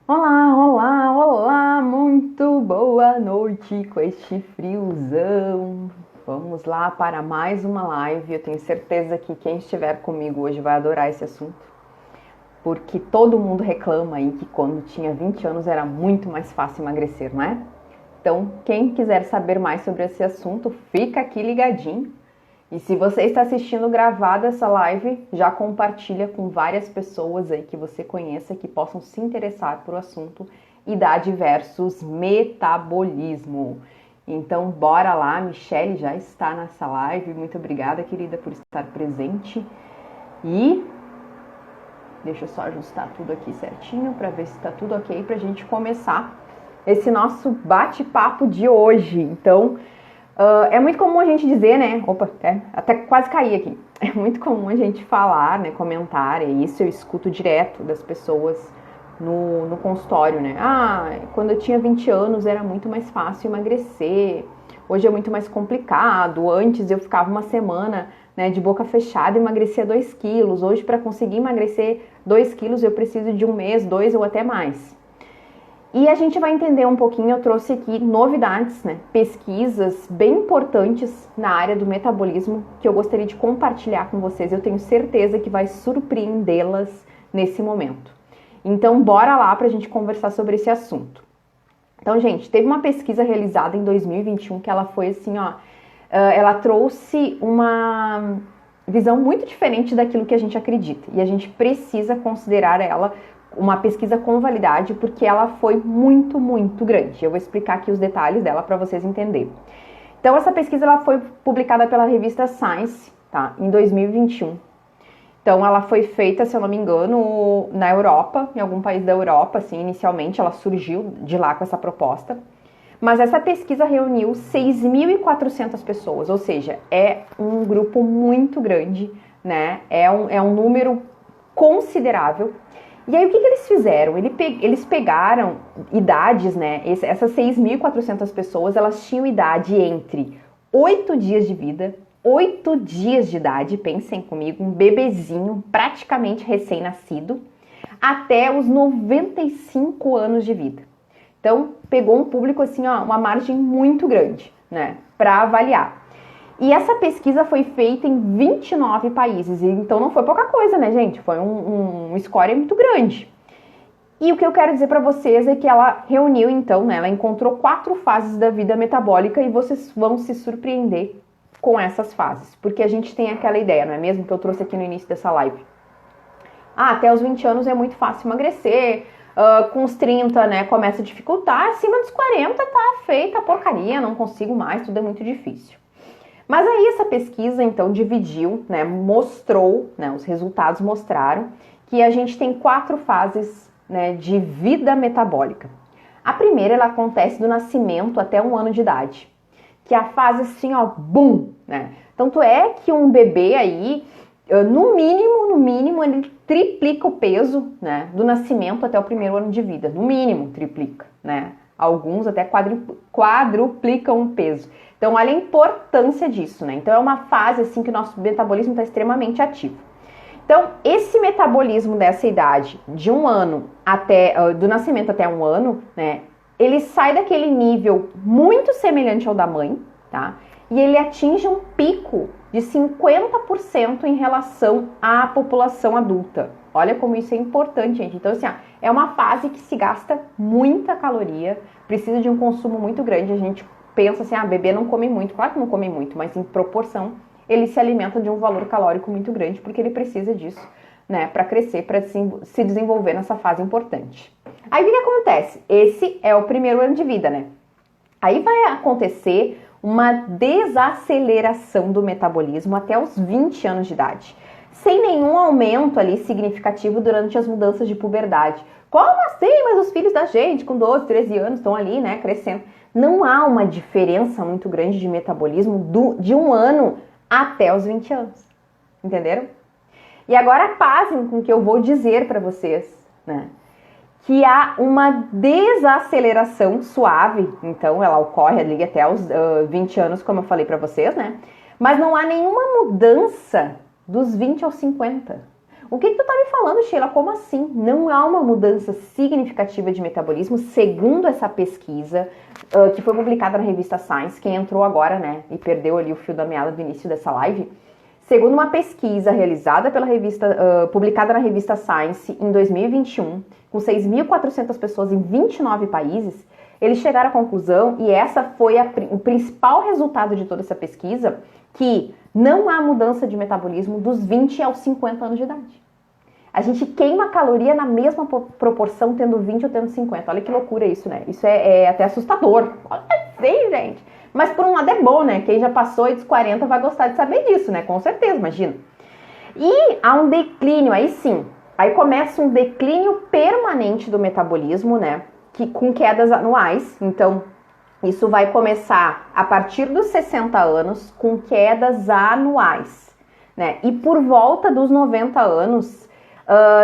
Olá, olá, olá, muito boa noite com este friozão. Vamos lá para mais uma live. Eu tenho certeza que quem estiver comigo hoje vai adorar esse assunto, porque todo mundo reclama aí que quando tinha 20 anos era muito mais fácil emagrecer, não é? Então, quem quiser saber mais sobre esse assunto, fica aqui ligadinho. E se você está assistindo gravado essa live, já compartilha com várias pessoas aí que você conheça que possam se interessar por o assunto idade versus metabolismo. Então, bora lá, Michelle já está nessa live. Muito obrigada, querida, por estar presente. E deixa eu só ajustar tudo aqui certinho para ver se está tudo ok para a gente começar esse nosso bate-papo de hoje. Então, é muito comum a gente dizer, né? Opa, até quase caí aqui. É muito comum a gente falar, né? Comentar, e isso eu escuto direto das pessoas no consultório, né? Ah, quando eu tinha 20 anos era muito mais fácil emagrecer. Hoje é muito mais complicado. Antes eu ficava uma semana, né, de boca fechada e emagrecia 2 quilos. Hoje, para conseguir emagrecer 2 quilos, eu preciso de 1 mês, 2 ou até mais. E a gente vai entender um pouquinho, eu trouxe aqui novidades, né, pesquisas bem importantes na área do metabolismo que eu gostaria de compartilhar com vocês. Eu tenho certeza que vai surpreendê-las nesse momento. Então, bora lá para a gente conversar sobre esse assunto. Então, gente, teve uma pesquisa realizada em 2021 que ela foi assim, ó, ela trouxe uma visão muito diferente daquilo que a gente acredita. E a gente precisa considerar ela uma pesquisa com validade, porque ela foi muito, muito grande. Eu vou explicar aqui os detalhes dela para vocês entenderem. Então, essa pesquisa ela foi publicada pela revista Science, tá, em 2021. Então, ela foi feita, se eu não me engano, na Europa, em algum país da Europa, assim, inicialmente ela surgiu de lá com essa proposta. Mas essa pesquisa reuniu 6.400 pessoas, ou seja, é um grupo muito grande, né? É um número considerável. E aí, o que eles fizeram? Eles pegaram idades, né? Essas 6.400 pessoas, elas tinham idade entre 8 dias de vida, 8 dias de idade, pensem comigo, um bebezinho praticamente recém-nascido, até os 95 anos de vida. Então, pegou um público, assim, ó, uma margem muito grande, né? Para avaliar. E essa pesquisa foi feita em 29 países, então não foi pouca coisa, né, gente? Foi um score muito grande. E o que eu quero dizer para vocês é que ela reuniu, então, né, ela encontrou 4 fases da vida metabólica e vocês vão se surpreender com essas fases, porque a gente tem aquela ideia, não é mesmo, que eu trouxe aqui no início dessa live. Ah, até os 20 anos é muito fácil emagrecer, com os 30, né, começa a dificultar, acima dos 40 tá feita a porcaria, não consigo mais, tudo é muito difícil. Mas aí essa pesquisa, então, dividiu, né, mostrou, né, os resultados mostraram que a gente tem 4 fases, né, de vida metabólica. A primeira, ela acontece do nascimento até 1 ano de idade, que é a fase assim, ó, bum, né? Tanto é que um bebê aí, no mínimo, ele triplica o peso, né, do nascimento até o 1º ano de vida, no mínimo triplica, né? Alguns até quadruplicam o peso. Então, olha a importância disso, né? Então, é uma fase, assim, que o nosso metabolismo está extremamente ativo. Então, esse metabolismo dessa idade, de 1 ano até, do nascimento até 1 ano, né? Ele sai daquele nível muito semelhante ao da mãe, tá? E ele atinge um pico de 50% em relação à população adulta. Olha como isso é importante, gente. Então, assim, ó, é uma fase que se gasta muita caloria, precisa de um consumo muito grande. A gente pensa assim, bebê não come muito. Claro que não come muito, mas em proporção, ele se alimenta de um valor calórico muito grande, porque ele precisa disso, né, para crescer, para se desenvolver nessa fase importante. Aí, o que acontece? Esse é o 1º ano de vida, né? Aí vai acontecer uma desaceleração do metabolismo até os 20 anos de idade, sem nenhum aumento ali significativo durante as mudanças de puberdade. Como assim? Mas os filhos da gente com 12, 13 anos estão ali, né, crescendo. Não há uma diferença muito grande de metabolismo de 1 ano até os 20 anos. Entenderam? E agora pasmem com o que eu vou dizer para vocês, né? Que há uma desaceleração suave, então ela ocorre ali até os 20 anos, como eu falei para vocês, né? Mas não há nenhuma mudança dos 20 aos 50. O que tu tá me falando, Sheila? Como assim? Não há uma mudança significativa de metabolismo, segundo essa pesquisa, que foi publicada na revista Science. Quem entrou agora, né, e perdeu ali o fio da meada do início dessa live, segundo uma pesquisa realizada pela revista, publicada na revista Science em 2021, com 6.400 pessoas em 29 países, eles chegaram à conclusão, e essa foi o principal resultado de toda essa pesquisa, que não há mudança de metabolismo dos 20 aos 50 anos de idade. A gente queima caloria na mesma proporção tendo 20 ou tendo 50. Olha que loucura isso, né? Isso é até assustador. Sim, gente. Mas por um lado é bom, né? Quem já passou dos 40 vai gostar de saber disso, né? Com certeza, imagina. E há um declínio, aí sim. Aí começa um declínio permanente do metabolismo, né? Com quedas anuais. Então, isso vai começar a partir dos 60 anos, com quedas anuais, né? E por volta dos 90 anos,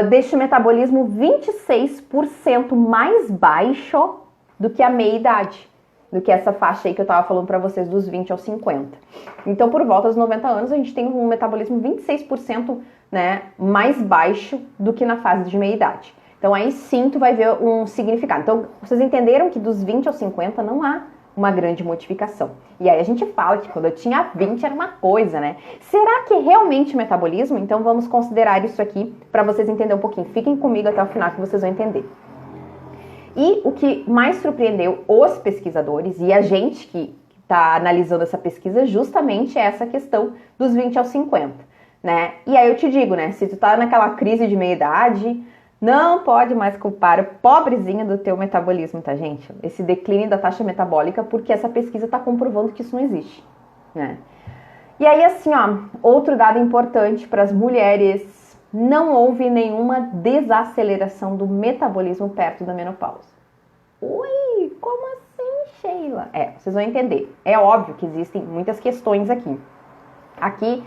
deixa o metabolismo 26% mais baixo do que a meia-idade, do que essa faixa aí que eu tava falando para vocês, dos 20 aos 50. Então, por volta dos 90 anos, a gente tem um metabolismo 26%, né, mais baixo do que na fase de meia-idade. Então, aí sim, tu vai ver um significado. Então, vocês entenderam que dos 20 aos 50 não há uma grande modificação. E aí a gente fala que quando eu tinha 20 era uma coisa, né? Será que é realmente metabolismo? Então, vamos considerar isso aqui para vocês entenderem um pouquinho. Fiquem comigo até o final que vocês vão entender. E o que mais surpreendeu os pesquisadores e a gente que está analisando essa pesquisa justamente é essa questão dos 20 aos 50, né? E aí eu te digo, né? Se tu tá naquela crise de meia-idade, não pode mais culpar o pobrezinho do teu metabolismo, tá, gente? Esse declínio da taxa metabólica, porque essa pesquisa está comprovando que isso não existe, né? E aí, assim, ó, outro dado importante para as mulheres, não houve nenhuma desaceleração do metabolismo perto da menopausa. Ui, como assim, Sheila? Vocês vão entender. É óbvio que existem muitas questões aqui. Aqui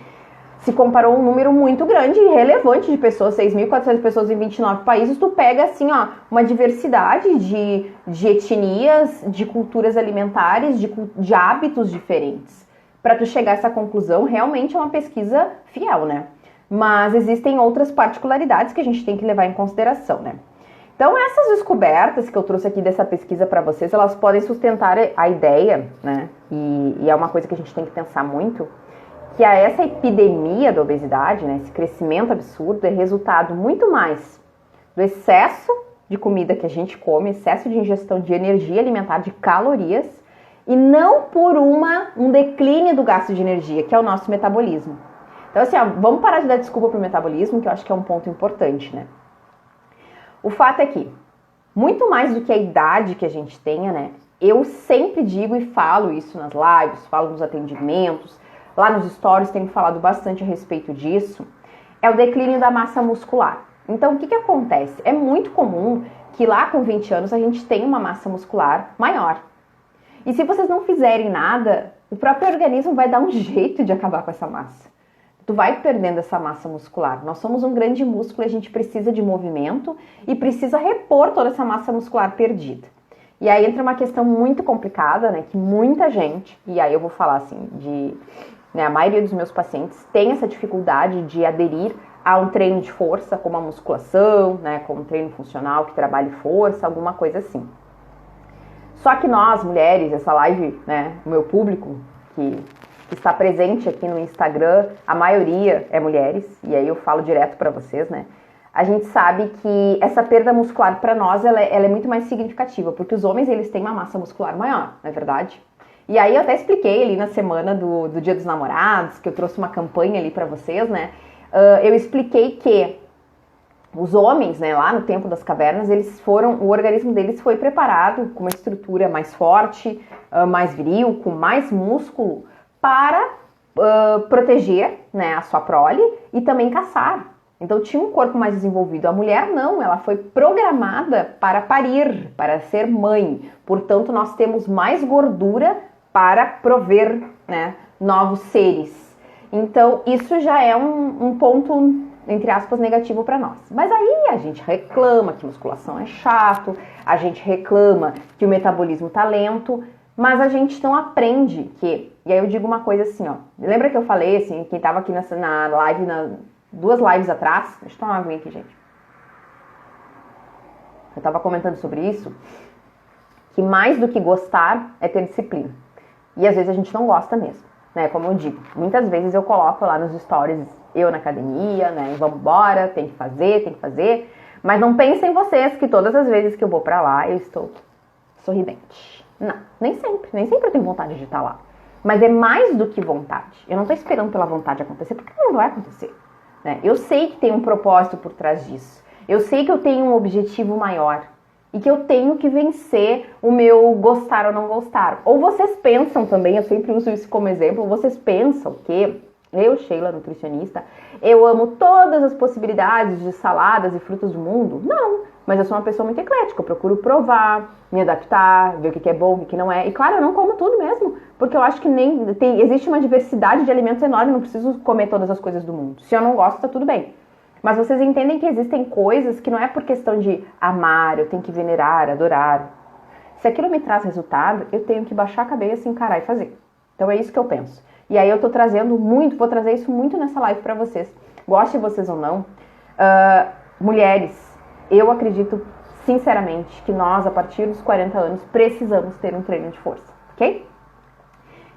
se comparou um número muito grande e relevante de pessoas, 6.400 pessoas em 29 países, tu pega assim, ó, uma diversidade de etnias, de culturas alimentares, de hábitos diferentes. Para tu chegar a essa conclusão, realmente é uma pesquisa fiel, né? Mas existem outras particularidades que a gente tem que levar em consideração, né? Então, essas descobertas que eu trouxe aqui dessa pesquisa para vocês, elas podem sustentar a ideia, né? E é uma coisa que a gente tem que pensar muito, que essa epidemia da obesidade, né, esse crescimento absurdo, é resultado muito mais do excesso de comida que a gente come, excesso de ingestão de energia alimentar, de calorias, e não por um declínio do gasto de energia, que é o nosso metabolismo. Então, assim, ó, vamos parar de dar desculpa pro metabolismo, que eu acho que é um ponto importante, né? O fato é que, muito mais do que a idade que a gente tenha, né, eu sempre digo e falo isso nas lives, falo nos atendimentos, lá nos stories tenho falado bastante a respeito disso, é o declínio da massa muscular. Então, o que acontece? É muito comum que lá com 20 anos a gente tenha uma massa muscular maior. E se vocês não fizerem nada, o próprio organismo vai dar um jeito de acabar com essa massa. Tu vai perdendo essa massa muscular. Nós somos um grande músculo e a gente precisa de movimento e precisa repor toda essa massa muscular perdida. E aí entra uma questão muito complicada, né? Que muita gente, e aí eu vou falar assim, a maioria dos meus pacientes tem essa dificuldade de aderir a um treino de força, como a musculação, né? Como um treino funcional que trabalhe força, alguma coisa assim. Só que nós, mulheres, essa live, né? O meu público que está presente aqui no Instagram, a maioria é mulheres, e aí eu falo direto para vocês, né? A gente sabe que essa perda muscular para nós, ela é muito mais significativa, porque os homens, eles têm uma massa muscular maior, não é verdade? E aí eu até expliquei ali na semana do Dia dos Namorados, que eu trouxe uma campanha ali para vocês, né? Eu expliquei que os homens, né, lá no tempo das cavernas, o organismo deles foi preparado com uma estrutura mais forte, mais viril, com mais músculo, para proteger, né, a sua prole e também caçar. Então tinha um corpo mais desenvolvido. A mulher não, ela foi programada para parir, para ser mãe. Portanto, nós temos mais gordura para prover, né, novos seres. Então isso já é um ponto, entre aspas, negativo para nós. Mas aí a gente reclama que musculação é chato, a gente reclama que o metabolismo tá lento, mas a gente não aprende que... E aí eu digo uma coisa assim, ó. Lembra que eu falei, assim, quem tava aqui na live 2 lives atrás, deixa eu tomar uma aguinha aqui, gente. Eu tava comentando sobre isso, que mais do que gostar é ter disciplina. E às vezes a gente não gosta mesmo, né? Como eu digo, muitas vezes eu coloco lá nos stories, eu na academia, né? E vamos embora, tem que fazer. Mas não pensem vocês que todas as vezes que eu vou pra lá, eu estou sorridente. Não, nem sempre eu tenho vontade de estar lá. Mas é mais do que vontade. Eu não tô esperando pela vontade acontecer, porque não vai acontecer, né? Eu sei que tem um propósito por trás disso. Eu sei que eu tenho um objetivo maior. E que eu tenho que vencer o meu gostar ou não gostar. Ou vocês pensam também, eu sempre uso isso como exemplo, vocês pensam que eu, Sheila, nutricionista, eu amo todas as possibilidades de saladas e frutos do mundo? Não, mas eu sou uma pessoa muito eclética, eu procuro provar, me adaptar, ver o que é bom, o que não é. E claro, eu não como tudo mesmo, porque eu acho que existe uma diversidade de alimentos enorme, não preciso comer todas as coisas do mundo. Se eu não gosto, tá tudo bem. Mas vocês entendem que existem coisas que não é por questão de amar, eu tenho que venerar, adorar. Se aquilo me traz resultado, eu tenho que baixar a cabeça, encarar e fazer. Então é isso que eu penso. E aí eu tô trazendo muito, vou trazer isso muito nessa live pra vocês. Gostem vocês ou não. Mulheres, eu acredito sinceramente que nós, a partir dos 40 anos, precisamos ter um treino de força, ok?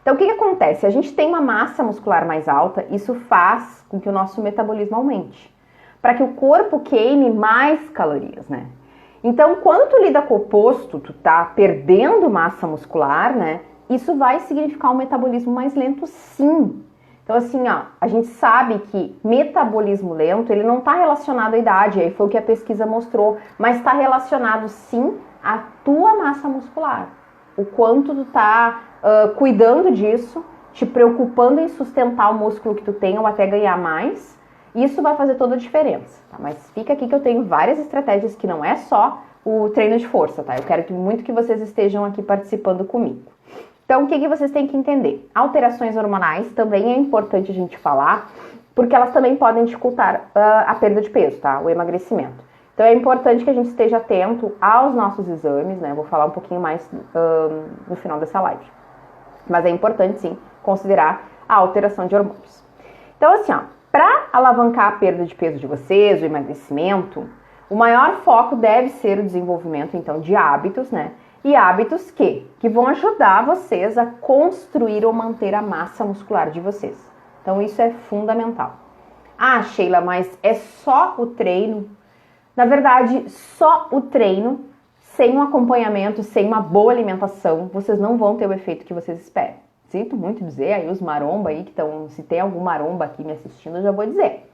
Então o que acontece? A gente tem uma massa muscular mais alta, isso faz com que o nosso metabolismo aumente, para que o corpo queime mais calorias, né? Então, quando tu lida com o oposto, tu tá perdendo massa muscular, né? Isso vai significar um metabolismo mais lento, sim. Então, assim, ó, a gente sabe que metabolismo lento, ele não tá relacionado à idade, aí foi o que a pesquisa mostrou, mas está relacionado, sim, à tua massa muscular. O quanto tu tá cuidando disso, te preocupando em sustentar o músculo que tu tem ou até ganhar mais. Isso vai fazer toda a diferença, tá? Mas fica aqui que eu tenho várias estratégias que não é só o treino de força, tá? Eu quero muito que vocês estejam aqui participando comigo. Então, o que vocês têm que entender? Alterações hormonais também é importante a gente falar, porque elas também podem dificultar a perda de peso, tá? O emagrecimento. Então, é importante que a gente esteja atento aos nossos exames, né? Eu vou falar um pouquinho mais no final dessa live. Mas é importante, sim, considerar a alteração de hormônios. Então, assim, ó, para alavancar a perda de peso de vocês, o emagrecimento, o maior foco deve ser o desenvolvimento, então, de hábitos, né? E hábitos que vão ajudar vocês a construir ou manter a massa muscular de vocês. Então, isso é fundamental. Ah, Sheila, mas é só o treino? Na verdade, só o treino, sem um acompanhamento, sem uma boa alimentação, vocês não vão ter o efeito que vocês esperam. Sinto muito dizer, aí os maromba aí que estão, se tem algum maromba aqui me assistindo, eu já vou dizer.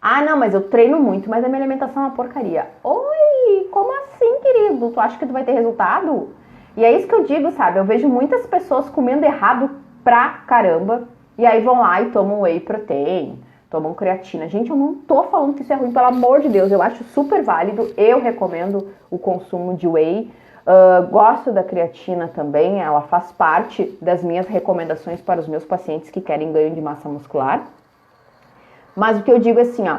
Ah, não, mas eu treino muito, mas a minha alimentação é uma porcaria. Oi, como assim, querido? Tu acha que tu vai ter resultado? E é isso que eu digo, sabe? Eu vejo muitas pessoas comendo errado pra caramba, e aí vão lá e tomam whey protein, tomam creatina. Gente, eu não tô falando que isso é ruim, pelo amor de Deus, eu acho super válido, eu recomendo o consumo de whey. Gosto da creatina também, ela faz parte das minhas recomendações para os meus pacientes que querem ganho de massa muscular. Mas o que eu digo é assim, ó,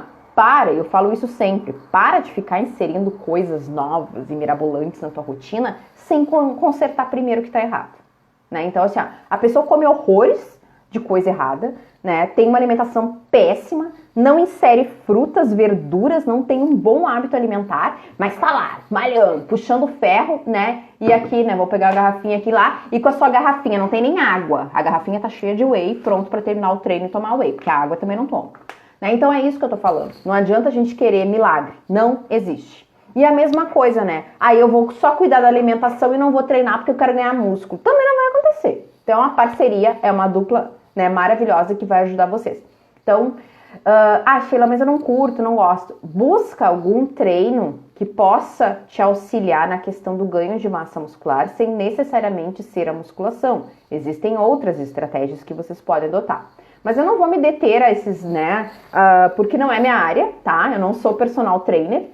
eu falo isso sempre, para de ficar inserindo coisas novas e mirabolantes na tua rotina sem consertar primeiro o que tá errado, né? Então, assim, ó, a pessoa come horrores de coisa errada, né? Tem uma alimentação péssima, não insere frutas, verduras, não tem um bom hábito alimentar, mas tá lá, malhando, puxando ferro, né? E aqui, né, vou pegar a garrafinha aqui lá, e com a sua garrafinha, não tem nem água. A garrafinha tá cheia de whey, pronto pra terminar o treino e tomar whey, porque a água também não toma. Né? Então é isso que eu tô falando. Não adianta a gente querer milagre, não existe. E a mesma coisa, né? Aí eu vou só cuidar da alimentação e não vou treinar porque eu quero ganhar músculo. Também não vai acontecer. Então é uma parceria, é uma dupla, né, maravilhosa que vai ajudar vocês. Então, Sheila, mas eu não curto, não gosto. Busca algum treino que possa te auxiliar na questão do ganho de massa muscular sem necessariamente ser a musculação. Existem outras estratégias que vocês podem adotar. Mas eu não vou me deter a esses, né, porque não é minha área, tá? Eu não sou personal trainer,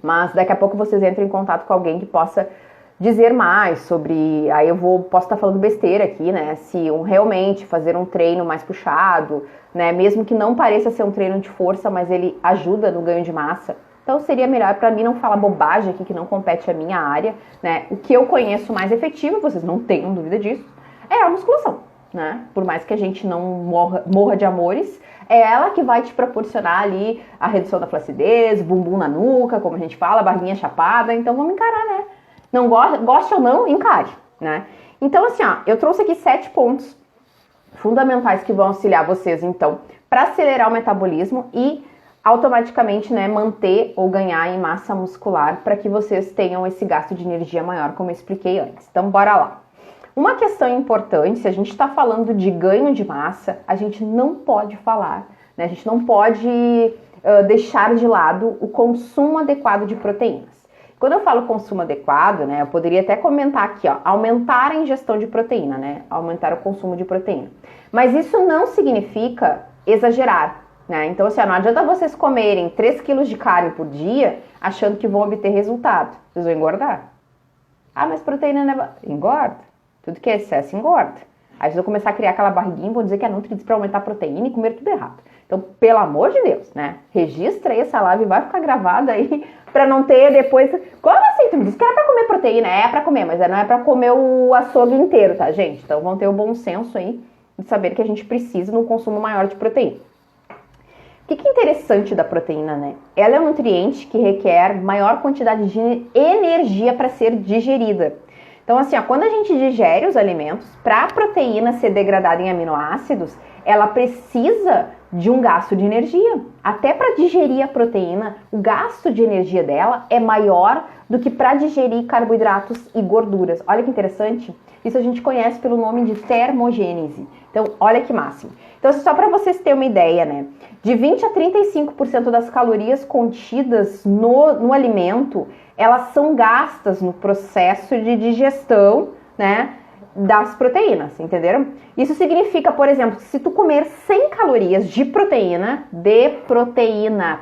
mas daqui a pouco vocês entram em contato com alguém que possa dizer mais sobre, aí posso estar falando besteira aqui, né, se realmente fazer um treino mais puxado, né, mesmo que não pareça ser um treino de força, mas ele ajuda no ganho de massa. Então seria melhor para mim não falar bobagem aqui que não compete à minha área, né? O que eu conheço mais efetivo, vocês não tenham dúvida disso, é a musculação. né? Por mais que a gente não morra de amores, é ela que vai te proporcionar ali a redução da flacidez, bumbum na nuca, como a gente fala, barriguinha chapada. Então vamos encarar, né? Não goste ou não, encare, né? Então assim, ó, eu trouxe aqui 7 pontos fundamentais que vão auxiliar vocês, então, para acelerar o metabolismo e automaticamente, né, manter ou ganhar em massa muscular para que vocês tenham esse gasto de energia maior, como eu expliquei antes. Então, bora lá. Uma questão importante, se a gente está falando de ganho de massa, a gente não pode falar, né, a gente não pode deixar de lado o consumo adequado de proteínas. Quando eu falo consumo adequado, né, eu poderia até comentar aqui, ó, aumentar a ingestão de proteína, né, aumentar o consumo de proteína. Mas isso não significa exagerar, né? Então, assim, não adianta vocês comerem 3 quilos de carne por dia achando que vão obter resultado. Vocês vão engordar. Ah, mas proteína não é... Engorda. Tudo que é excesso engorda. Aí vocês vão começar a criar aquela barriguinha e vão dizer que a Nutri diz pra aumentar a proteína e comer tudo errado. Então, pelo amor de Deus, né? Registra aí essa live, vai ficar gravada aí pra não ter depois... Como assim? Tu me disse que era pra comer proteína. É pra comer, mas não é pra comer o açougue inteiro, tá, gente? Então, vão ter o bom senso aí de saber que a gente precisa de um consumo maior de proteína. O que é interessante da proteína, né? Ela é um nutriente que requer maior quantidade de energia para ser digerida. Então, assim, ó, quando a gente digere os alimentos, para a proteína ser degradada em aminoácidos, ela precisa de um gasto de energia. Até para digerir a proteína, o gasto de energia dela é maior do que para digerir carboidratos e gorduras. Olha que interessante. Isso a gente conhece pelo nome de termogênese. Então, olha que máximo. Então, só para vocês terem uma ideia, né? De 20 a 35% das calorias contidas no alimento, elas são gastas no processo de digestão, né, das proteínas, entenderam? Isso significa, por exemplo, que se tu comer 100 calorias de proteína,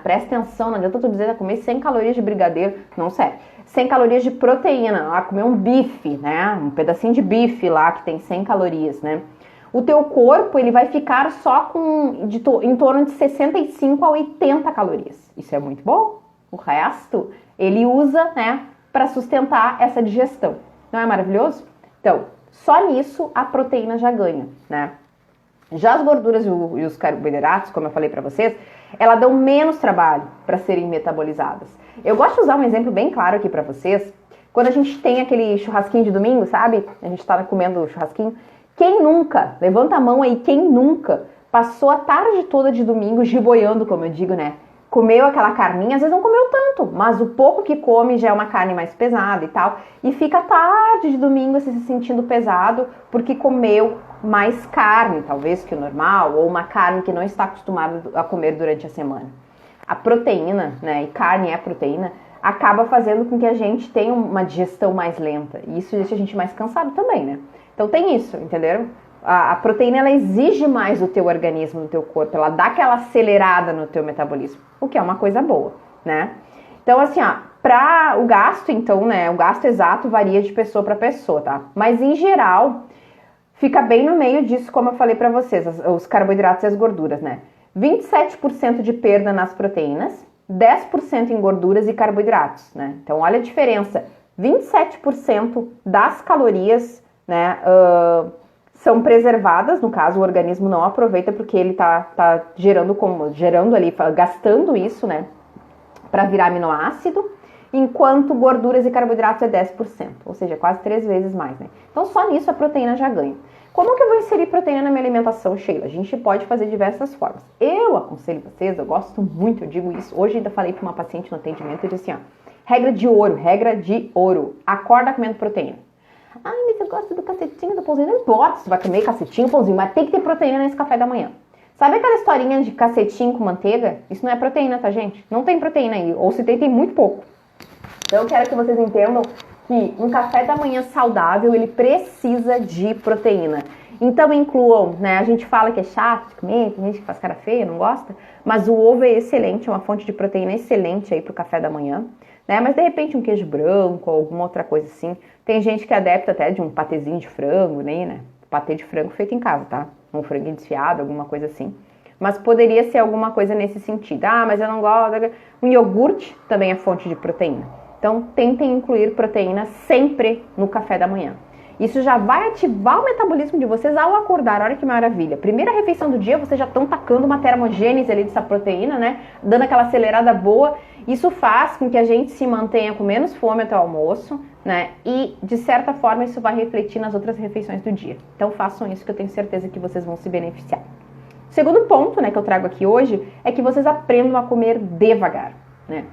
presta atenção, não adianta tu dizer comer 100 calorias de brigadeiro, não serve. 100 calorias de proteína, comer um bife, né, um pedacinho de bife lá que tem 100 calorias, né? O teu corpo, ele vai ficar só em torno de 65 a 80 calorias. Isso é muito bom. O resto, ele usa, né, para sustentar essa digestão. Não é maravilhoso? Então, só nisso a proteína já ganha, né? Já as gorduras e os carboidratos, como eu falei para vocês, elas dão menos trabalho para serem metabolizadas. Eu gosto de usar um exemplo bem claro aqui para vocês. Quando a gente tem aquele churrasquinho de domingo, sabe? A gente tá comendo churrasquinho. Quem nunca, levanta a mão aí, quem nunca passou a tarde toda de domingo giboiando, como eu digo, né? Comeu aquela carninha, às vezes não comeu tanto, mas o pouco que come já é uma carne mais pesada e tal. E fica tarde de domingo se sentindo pesado porque comeu mais carne, talvez, que o normal, ou uma carne que não está acostumado a comer durante a semana. A proteína, né, e carne é proteína, acaba fazendo com que a gente tenha uma digestão mais lenta. E isso deixa a gente mais cansado também, né? Então tem isso, entenderam? A proteína, ela exige mais do teu organismo, do teu corpo, ela dá aquela acelerada no teu metabolismo, o que é uma coisa boa, né? Então, assim, ó, para o gasto, então, né, o gasto exato varia de pessoa para pessoa, tá? Mas, em geral, fica bem no meio disso, como eu falei para vocês, os carboidratos e as gorduras, né? 27% de perda nas proteínas, 10% em gorduras e carboidratos, né? Então, olha a diferença, 27% das calorias, né, são preservadas, no caso o organismo não aproveita porque ele tá gerando ali, gastando isso, né, para virar aminoácido, enquanto gorduras e carboidratos é 10%, ou seja, quase 3 vezes mais, né? Então só nisso a proteína já ganha. Como que eu vou inserir proteína na minha alimentação, Sheila? A gente pode fazer de diversas formas. Eu aconselho vocês, eu gosto muito, eu digo isso, hoje ainda falei para uma paciente no atendimento, eu disse assim, ó, regra de ouro, acorda comendo proteína. Ai, mas eu gosto do cacetinho, do pãozinho. Não importa se tu vai comer cacetinho, pãozinho, mas tem que ter proteína nesse café da manhã. Sabe aquela historinha de cacetinho com manteiga? Isso não é proteína, tá, gente? Não tem proteína aí, ou se tem muito pouco. Então eu quero que vocês entendam que um café da manhã saudável, ele precisa de proteína. Então incluam, né, a gente fala que é chato de comer, tem gente que faz cara feia, não gosta, mas o ovo é excelente, é uma fonte de proteína excelente aí pro café da manhã, né, mas de repente um queijo branco, ou alguma outra coisa assim. Tem gente que é adepta até de um patezinho de frango, né, patê de frango feito em casa, tá? Um franguinho desfiado, alguma coisa assim. Mas poderia ser alguma coisa nesse sentido. Ah, mas eu não gosto. Um iogurte também é fonte de proteína. Então, tentem incluir proteína sempre no café da manhã. Isso já vai ativar o metabolismo de vocês ao acordar. Olha que maravilha. Primeira refeição do dia, vocês já estão tacando uma termogênese ali dessa proteína, né? Dando aquela acelerada boa. Isso faz com que a gente se mantenha com menos fome até o almoço, né? E, de certa forma, isso vai refletir nas outras refeições do dia. Então, façam isso que eu tenho certeza que vocês vão se beneficiar. O segundo ponto, né, que eu trago aqui hoje é que vocês aprendam a comer devagar, né?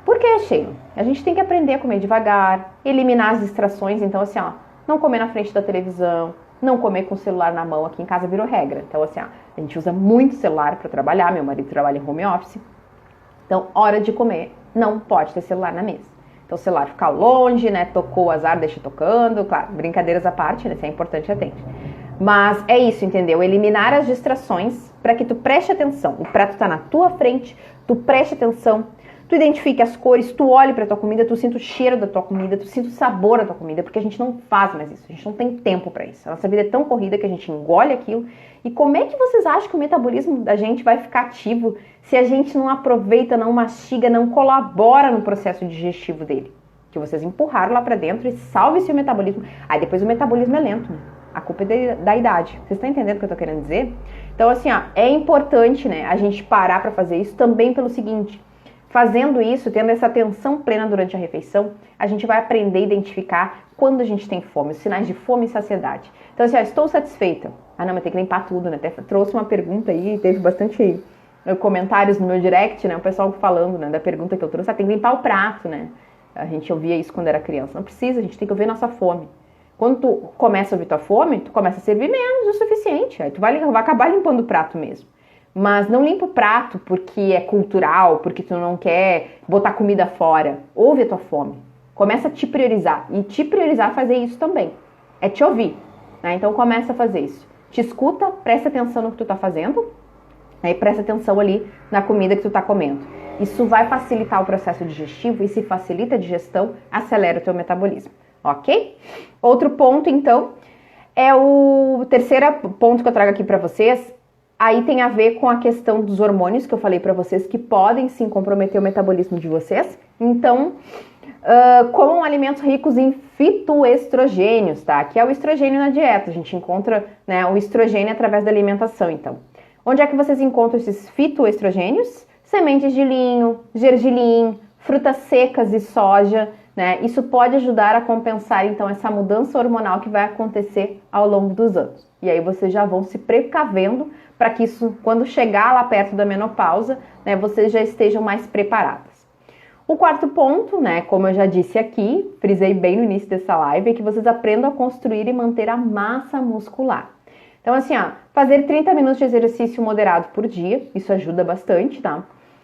Por que, Sheila? A gente tem que aprender a comer devagar, eliminar as distrações. Então, assim, ó, não comer na frente da televisão, não comer com o celular na mão. Aqui em casa virou regra. Então, assim, ó, a gente usa muito celular para trabalhar. Meu marido trabalha em home office. Então, hora de comer, não pode ter celular na mesa. Então, o celular ficar longe, né? Tocou o azar, deixa tocando. Claro, brincadeiras à parte, né? Se é importante, atende. Mas é isso, entendeu? Eliminar as distrações para que tu preste atenção. O prato tá na tua frente, tu preste atenção, tu identifique as cores, tu olhe pra tua comida, tu sinta o cheiro da tua comida, tu sinta o sabor da tua comida, porque a gente não faz mais isso, a gente não tem tempo pra isso. A nossa vida é tão corrida que a gente engole aquilo. E como é que vocês acham que o metabolismo da gente vai ficar ativo se a gente não aproveita, não mastiga, não colabora no processo digestivo dele? Que vocês empurraram lá pra dentro e salve seu metabolismo. Aí depois o metabolismo é lento, né? A culpa é da idade. Vocês estão entendendo o que eu tô querendo dizer? Então, assim, ó, é importante, né, a gente parar pra fazer isso também pelo seguinte: fazendo isso, tendo essa atenção plena durante a refeição, a gente vai aprender a identificar quando a gente tem fome, os sinais de fome e saciedade. Então, assim, ó, estou satisfeita. Ah, não, mas tem que limpar tudo, né? Até trouxe uma pergunta aí, teve bastante comentários no meu direct, né? O pessoal falando, né, da pergunta que eu trouxe. Ah, tem que limpar o prato, né? A gente ouvia isso quando era criança. Não precisa, a gente tem que ouvir nossa fome. Quando tu começa a ouvir tua fome, tu começa a servir menos o suficiente. Aí tu vai acabar limpando o prato mesmo. Mas não limpa o prato porque é cultural, porque tu não quer botar comida fora. Ouve a tua fome. Começa a te priorizar. E te priorizar fazer isso também. É te ouvir, né? Então começa a fazer isso. Te escuta, presta atenção no que tu tá fazendo. Aí presta atenção ali na comida que tu tá comendo. Isso vai facilitar o processo digestivo e se facilita a digestão, acelera o teu metabolismo. Ok? Outro ponto, então, é o terceiro ponto que eu trago aqui para vocês. Aí tem a ver com a questão dos hormônios que eu falei para vocês, que podem sim comprometer o metabolismo de vocês. Então, comam alimentos ricos em fitoestrogênios, tá? Que é o estrogênio na dieta. A gente encontra, né, o estrogênio através da alimentação, então. Onde é que vocês encontram esses fitoestrogênios? Sementes de linho, gergelim, frutas secas e soja, né? Isso pode ajudar a compensar, então, essa mudança hormonal que vai acontecer ao longo dos anos. E aí vocês já vão se precavendo para que isso, quando chegar lá perto da menopausa, né, vocês já estejam mais preparadas. O quarto ponto, né, como eu já disse aqui, frisei bem no início dessa live, é que vocês aprendam a construir e manter a massa muscular. Então, assim, ó, fazer 30 minutos de exercício moderado por dia, isso ajuda bastante, tá?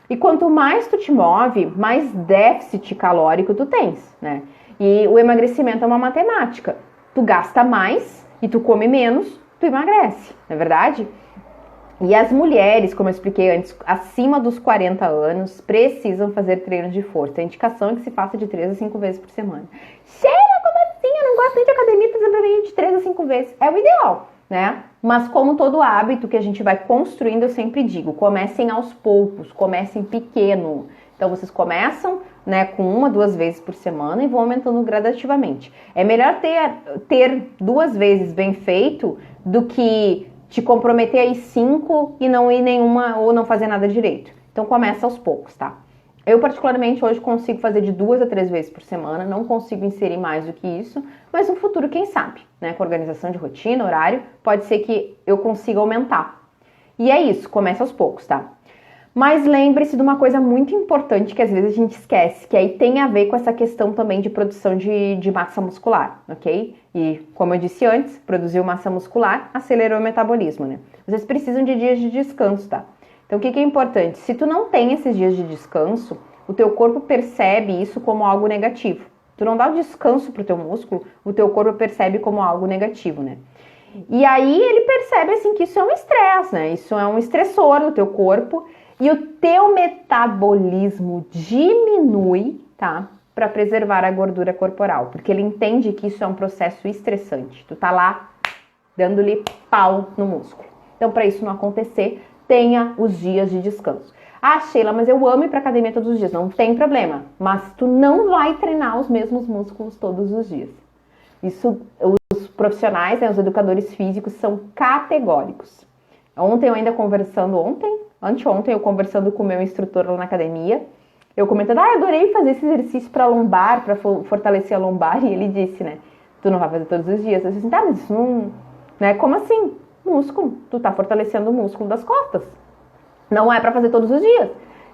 E quanto mais tu te move, mais déficit calórico tu tens, né? E o emagrecimento é uma matemática. Tu gasta mais e tu come menos, tu emagrece, não é verdade? E as mulheres, como eu expliquei antes, acima dos 40 anos, precisam fazer treino de força. A indicação é que se faça de 3 a 5 vezes por semana. Sheila, como assim? Eu não gosto nem de academia, fazer pra mim de 3 a 5 vezes. É o ideal, né? Mas como todo hábito que a gente vai construindo, eu sempre digo, comecem aos poucos, comecem pequeno. Então vocês começam, né, com 1 a 2 vezes por semana e vão aumentando gradativamente. É melhor ter 2 vezes bem feito do que te comprometer aí 5 e não ir nenhuma ou não fazer nada direito. Então começa aos poucos, tá? Eu particularmente hoje consigo fazer de 2 a 3 vezes por semana, não consigo inserir mais do que isso, mas no futuro quem sabe, né? Com organização de rotina, horário, pode ser que eu consiga aumentar. E é isso, começa aos poucos, tá? Mas lembre-se de uma coisa muito importante que às vezes a gente esquece, que aí tem a ver com essa questão também de produção de massa muscular, ok? E como eu disse antes, produziu massa muscular, acelerou o metabolismo, né? Vocês precisam de dias de descanso, tá? Então o que é importante? Se tu não tem esses dias de descanso, o teu corpo percebe isso como algo negativo. Tu não dá o descanso pro teu músculo, o teu corpo percebe como algo negativo, né? E aí ele percebe assim que isso é um estresse, né? Isso é um estressor no teu corpo e o teu metabolismo diminui, tá? Para preservar a gordura corporal, porque ele entende que isso é um processo estressante. Tu tá lá dando-lhe pau no músculo. Então, para isso não acontecer, tenha os dias de descanso. Ah, Sheila, mas eu amo ir pra academia todos os dias. Não tem problema, mas tu não vai treinar os mesmos músculos todos os dias. Isso, os os profissionais, né, os educadores físicos são categóricos. Anteontem eu conversando com o meu instrutor lá na academia, eu comentando, eu adorei fazer esse exercício para lombar, para fortalecer a lombar, e ele disse, né, tu não vai fazer todos os dias. Eu disse, tá, mas isso não, né, como assim? Músculo, tu tá fortalecendo o músculo das costas. Não é para fazer todos os dias.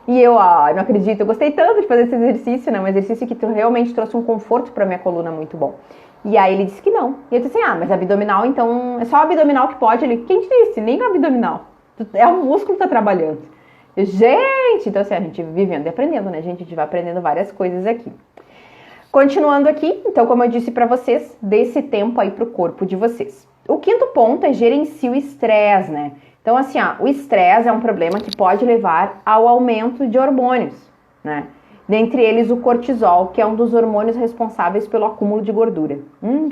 E eu, não acredito, eu gostei tanto de fazer esse exercício, né, um exercício que realmente trouxe um conforto para minha coluna muito bom. E aí ele disse que não. E eu disse assim, mas abdominal, então, é só o abdominal que pode? Ele, quem te disse? Nem o abdominal. É o músculo que tá trabalhando. Gente, então assim, a gente vivendo e aprendendo, né, gente? A gente vai aprendendo várias coisas aqui. Continuando aqui, então, como eu disse pra vocês, dê esse tempo aí pro corpo de vocês. O quinto ponto é gerencie o estresse, né? Então, assim, o estresse é um problema que pode levar ao aumento de hormônios, né? Dentre eles o cortisol, que é um dos hormônios responsáveis pelo acúmulo de gordura.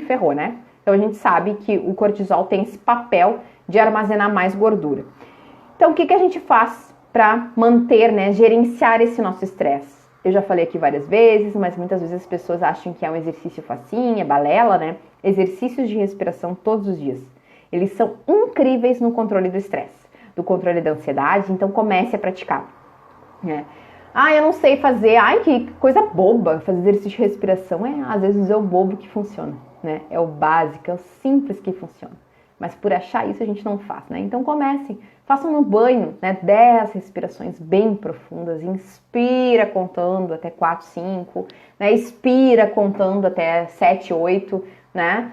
Ferrou, né? Então, a gente sabe que o cortisol tem esse papel de armazenar mais gordura. Então, o que a gente faz para manter, né, gerenciar esse nosso estresse? Eu já falei aqui várias vezes, mas muitas vezes as pessoas acham que é um exercício facinho, é balela, né? Exercícios de respiração todos os dias. Eles são incríveis no controle do estresse, do controle da ansiedade, então comece a praticar, né? Eu não sei fazer, que coisa boba, fazer exercício de respiração. Às vezes é o bobo que funciona, né? É o básico, é o simples que funciona. Mas por achar isso a gente não faz, né? Então comecem, façam no banho, né? 10 respirações bem profundas, inspira contando até 4, 5, né? Expira contando até 7, 8, né?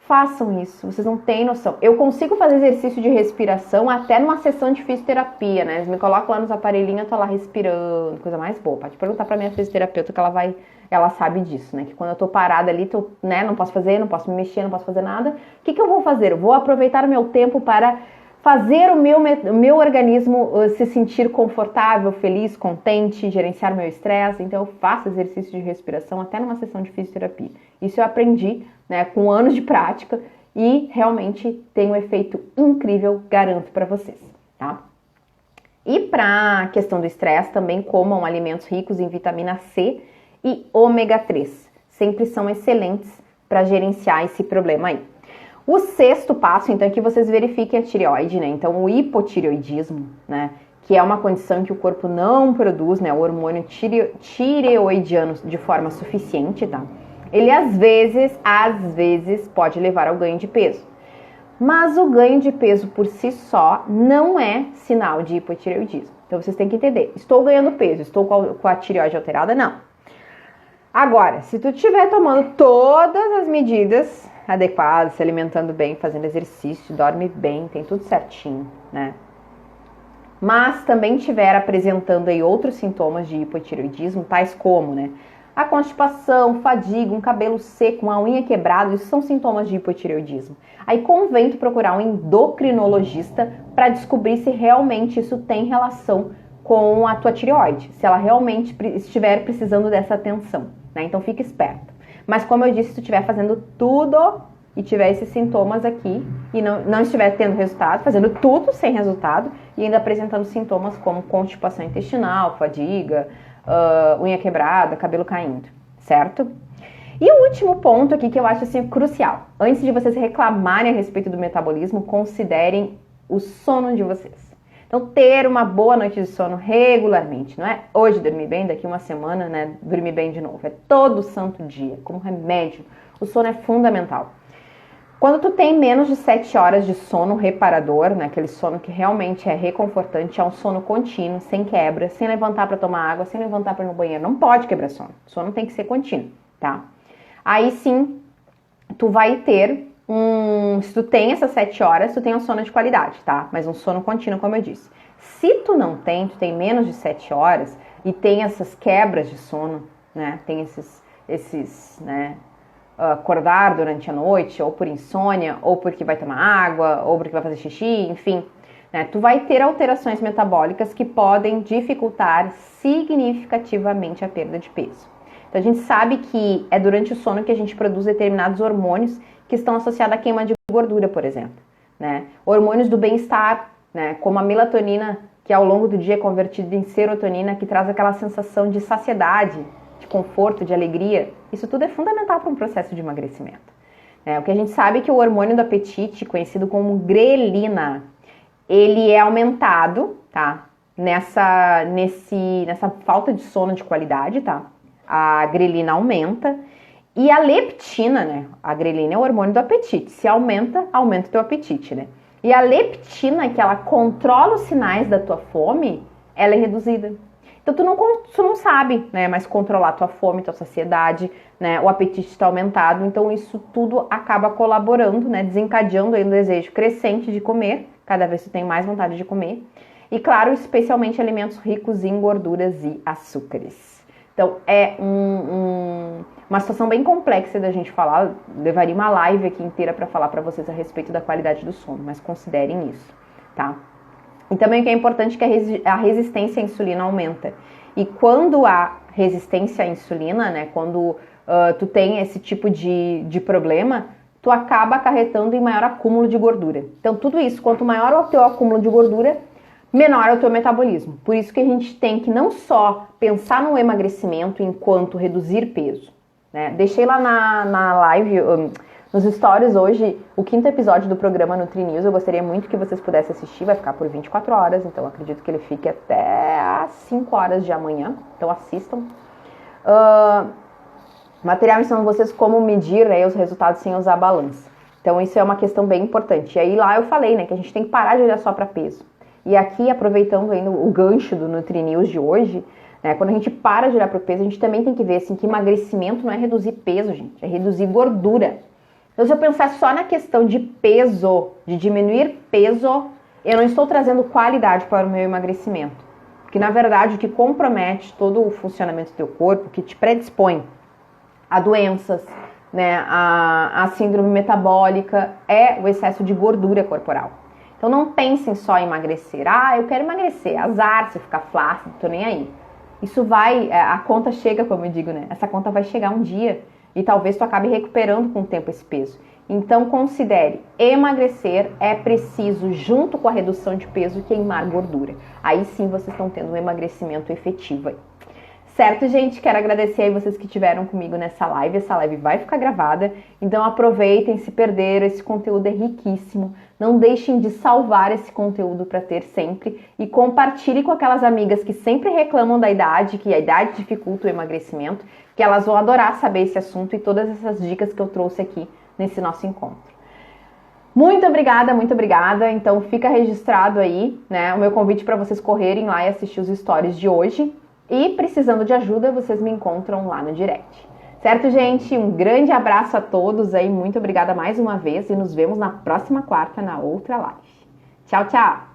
Façam isso, vocês não têm noção. Eu consigo fazer exercício de respiração até numa sessão de fisioterapia, né? Eles me colocam lá nos aparelhinhos, eu tô lá respirando, coisa mais boa. Pode perguntar pra minha fisioterapeuta que ela sabe disso, né? Que quando eu tô parada ali, né, não posso fazer, não posso me mexer, não posso fazer nada. O que eu vou fazer? Eu vou aproveitar o meu tempo para fazer o meu organismo se sentir confortável, feliz, contente, gerenciar meu estresse. Então eu faço exercício de respiração até numa sessão de fisioterapia. Isso eu aprendi, né, com anos de prática e realmente tem um efeito incrível, garanto para vocês, tá? E para a questão do estresse, também comam alimentos ricos em vitamina C e ômega 3. Sempre são excelentes para gerenciar esse problema aí. O sexto passo, então, é que vocês verifiquem a tireoide, né? Então, o hipotireoidismo, né? Que é uma condição que o corpo não produz, né? O hormônio tireoidiano de forma suficiente, tá? Ele, às vezes, pode levar ao ganho de peso. Mas o ganho de peso por si só não é sinal de hipotireoidismo. Então, vocês têm que entender. Estou ganhando peso, estou com a tireoide alterada? Não. Agora, se tu estiver tomando todas as medidas adequadas, se alimentando bem, fazendo exercício, dorme bem, tem tudo certinho, né? Mas também estiver apresentando aí outros sintomas de hipotireoidismo, tais como, né, a constipação, fadiga, um cabelo seco, uma unha quebrada, isso são sintomas de hipotireoidismo. Aí convém tu procurar um endocrinologista para descobrir se realmente isso tem relação com a tua tireoide, se ela realmente estiver precisando dessa atenção, né? Então fica esperta. Mas como eu disse, se tu estiver fazendo tudo e tiver esses sintomas aqui e não estiver tendo resultado, fazendo tudo sem resultado e ainda apresentando sintomas como constipação intestinal, fadiga, unha quebrada, cabelo caindo, certo? E o último ponto aqui que eu acho assim crucial. Antes de vocês reclamarem a respeito do metabolismo, considerem o sono de vocês. Então, ter uma boa noite de sono regularmente, não é hoje dormir bem, daqui uma semana, né, dormir bem de novo. É todo santo dia, como remédio. O sono é fundamental. Quando tu tem menos de 7 horas de sono reparador, né, aquele sono que realmente é reconfortante, é um sono contínuo, sem quebra, sem levantar para tomar água, sem levantar para ir no banheiro, não pode quebrar sono. O sono tem que ser contínuo, tá? Aí sim, tu vai ter se tu tem essas 7 horas, tu tem um sono de qualidade, tá? Mas um sono contínuo, como eu disse. Se tu não tem, tu tem menos de 7 horas e tem essas quebras de sono, né? Tem esses, né? Acordar durante a noite, ou por insônia, ou porque vai tomar água, ou porque vai fazer xixi, enfim, né? Tu vai ter alterações metabólicas que podem dificultar significativamente a perda de peso. Então a gente sabe que é durante o sono que a gente produz determinados hormônios que estão associados à queima de gordura, por exemplo, né? Hormônios do bem-estar, né? Como a melatonina, que ao longo do dia é convertida em serotonina, que traz aquela sensação de saciedade, de conforto, de alegria. Isso tudo é fundamental para um processo de emagrecimento. O que a gente sabe é que o hormônio do apetite, conhecido como grelina, ele é aumentado, tá? Nessa falta de sono de qualidade, tá? A grelina aumenta. E a leptina, né? A grelina é o hormônio do apetite. Se aumenta, aumenta o teu apetite, né? E a leptina, que ela controla os sinais da tua fome, ela é reduzida. Então tu não sabe, né, mais controlar tua fome, tua saciedade, né, o apetite está aumentado, então isso tudo acaba colaborando, né, desencadeando aí um desejo crescente de comer, cada vez tu tem mais vontade de comer, e claro, especialmente alimentos ricos em gorduras e açúcares. Então é uma situação bem complexa da gente falar, levaria uma live aqui inteira para falar para vocês a respeito da qualidade do sono, mas considerem isso, tá? E também o que é importante é que a resistência à insulina aumenta. E quando há resistência à insulina, né, quando tu tem esse tipo de problema, tu acaba acarretando em maior acúmulo de gordura. Então tudo isso, quanto maior o teu acúmulo de gordura, menor é o teu metabolismo. Por isso que a gente tem que não só pensar no emagrecimento enquanto reduzir peso, né? Deixei lá na live, nos stories hoje, o 5º episódio do programa NutriNews. Eu gostaria muito que vocês pudessem assistir, vai ficar por 24 horas, então acredito que ele fique até às 5 horas de amanhã, então assistam. Material ensinando vocês como medir, né, os resultados sem usar a balança. Então isso é uma questão bem importante. E aí lá eu falei, né, que a gente tem que parar de olhar só para peso. E aqui, aproveitando ainda o gancho do NutriNews de hoje, né, quando a gente para de olhar para o peso, a gente também tem que ver assim, que emagrecimento não é reduzir peso, gente, é reduzir gordura. Então, se eu pensar só na questão de peso, de diminuir peso, eu não estou trazendo qualidade para o meu emagrecimento. Porque, na verdade, o que compromete todo o funcionamento do teu corpo, que te predispõe a doenças, né, a síndrome metabólica, é o excesso de gordura corporal. Então, não pensem só em emagrecer. Eu quero emagrecer. Azar, se eu ficar flácido, tô nem aí. Isso vai, a conta chega, como eu digo, né? Essa conta vai chegar um dia e talvez tu acabe recuperando com o tempo esse peso. Então considere, emagrecer é preciso, junto com a redução de peso, queimar gordura. Aí sim vocês estão tendo um emagrecimento efetivo aí. Certo, gente? Quero agradecer aí vocês que estiveram comigo nessa live. Essa live vai ficar gravada, então aproveitem, se perderam, esse conteúdo é riquíssimo. Não deixem de salvar esse conteúdo para ter sempre e compartilhe com aquelas amigas que sempre reclamam da idade, que a idade dificulta o emagrecimento, que elas vão adorar saber esse assunto e todas essas dicas que eu trouxe aqui nesse nosso encontro. Muito obrigada, muito obrigada. Então fica registrado aí, né, o meu convite para vocês correrem lá e assistir os stories de hoje. E precisando de ajuda, vocês me encontram lá no direct. Certo, gente? Um grande abraço a todos aí. Muito obrigada mais uma vez e nos vemos na próxima quarta na outra live. Tchau, tchau!